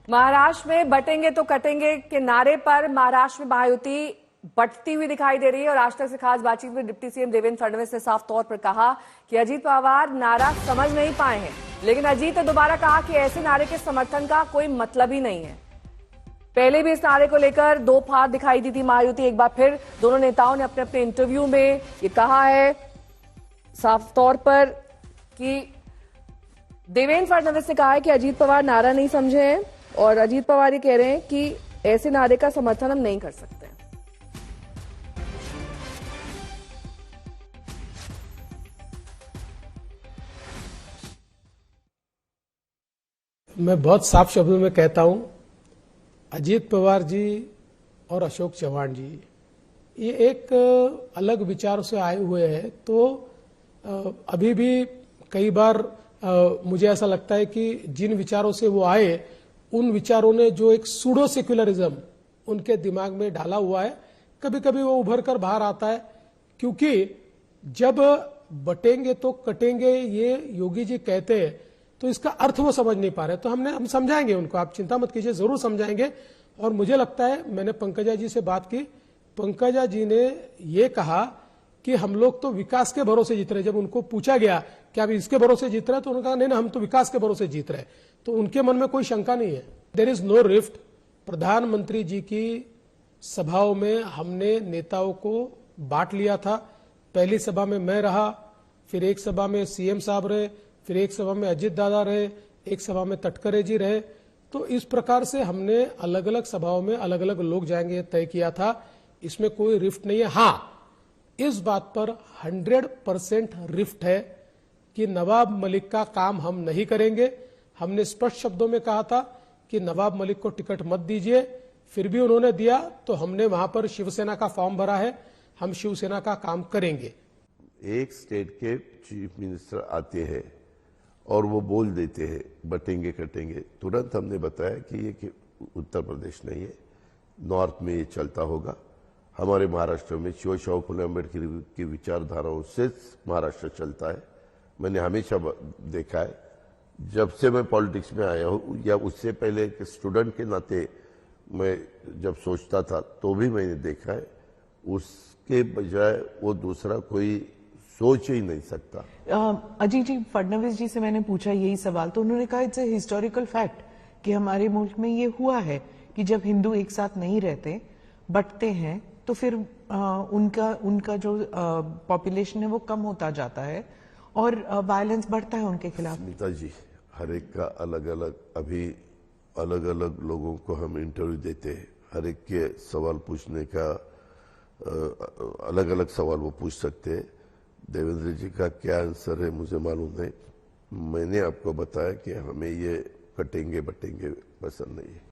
महाराष्ट्र में बटेंगे तो कटेंगे के नारे पर महाराष्ट्र में महायुति बटती हुई दिखाई दे रही है और आज तक से खास बातचीत में डिप्टी सीएम देवेंद्र फडणवीस ने साफ तौर पर कहा कि अजीत पवार नारा समझ नहीं पाए हैं। लेकिन अजीत ने दोबारा कहा कि ऐसे नारे के समर्थन का कोई मतलब ही नहीं है। पहले भी इस नारे को लेकर दो फाड़ दिखाई दी थी महायुति। एक बार फिर दोनों नेताओं ने अपने अपने इंटरव्यू में ये कहा है साफ तौर पर कि देवेंद्र फडणवीस ने कहा है कि अजीत पवार नारा नहीं समझे हैं और अजीत पवार ये कह रहे हैं कि ऐसे नारे का समर्थन हम नहीं कर सकते। मैं बहुत साफ शब्दों में कहता हूं, अजीत पवार जी और अशोक चव्हाण जी ये एक अलग विचार से आए हुए हैं। तो अभी भी कई बार मुझे ऐसा लगता है कि जिन विचारों से वो आए उन विचारों ने जो एक सूडो सेक्युलरिज्म उनके दिमाग में डाला हुआ है, कभी कभी वो उभर कर बाहर आता है। क्योंकि जब बटेंगे तो कटेंगे ये योगी जी कहते हैं तो इसका अर्थ वो समझ नहीं पा रहे। तो हम समझाएंगे उनको, आप चिंता मत कीजिए, जरूर समझाएंगे। और मुझे लगता है, मैंने पंकजा जी से बात की, पंकजा जी ने ये कहा कि हम लोग तो विकास के भरोसे जीत रहे। जब उनको पूछा गया कि आप इसके भरोसे जीत रहे, तो उन्होंने कहा नहीं हम तो विकास के भरोसे जीत रहे। तो उनके मन में कोई शंका नहीं है। There is no rift. प्रधानमंत्री जी की सभाओं में हमने नेताओं को बांट लिया था। पहली सभा में मैं रहा, फिर एक सभा में सीएम साहब रहे, फिर एक सभा में अजित दादा रहे, एक सभा में तटकरे जी रहे। तो इस प्रकार से हमने अलग अलग सभाओं में अलग अलग लोग जाएंगे तय किया था। इसमें कोई रिफ्ट नहीं है। हाँ, इस बात पर 100% रिफ्ट है कि नवाब मलिक का काम हम नहीं करेंगे। हमने स्पष्ट शब्दों में कहा था कि नवाब मलिक को टिकट मत दीजिए, फिर भी उन्होंने दिया तो हमने वहां पर शिवसेना का फॉर्म भरा है। हम शिवसेना का काम करेंगे। एक स्टेट के चीफ मिनिस्टर आते हैं और वो बोल देते हैं बटेंगे कटेंगे, तुरंत हमने बताया कि ये कि उत्तर प्रदेश नहीं है, नॉर्थ में ये चलता होगा। हमारे महाराष्ट्र में शिवशाहू फुले अम्बेडकर की विचारधाराओं से महाराष्ट्र चलता है। मैंने हमेशा देखा है, जब से मैं पॉलिटिक्स में आया हूँ या उससे पहले एक स्टूडेंट के नाते मैं जब सोचता था तो भी मैंने देखा है, उसके बजाय वो दूसरा कोई सोच ही नहीं सकता। अजीत जी, फडणवीस जी से मैंने पूछा यही सवाल, तो उन्होंने कहा इट्स ए हिस्टोरिकल फैक्ट कि हमारे मुल्क में ये हुआ है कि जब हिंदू एक साथ नहीं रहते, बंटते हैं, तो फिर उनका जो पॉपुलेशन है वो कम होता जाता है और वायलेंस बढ़ता है उनके खिलाफ। नीता जी, हर एक का अलग अलग, अभी अलग अलग लोगों को हम इंटरव्यू देते हैं, हर एक के सवाल पूछने का अलग अलग सवाल वो पूछ सकते हैं। देवेंद्र जी का क्या आंसर है मुझे मालूम नहीं। मैंने आपको बताया कि हमें ये कटेंगे बटेंगे पसंद नहीं है।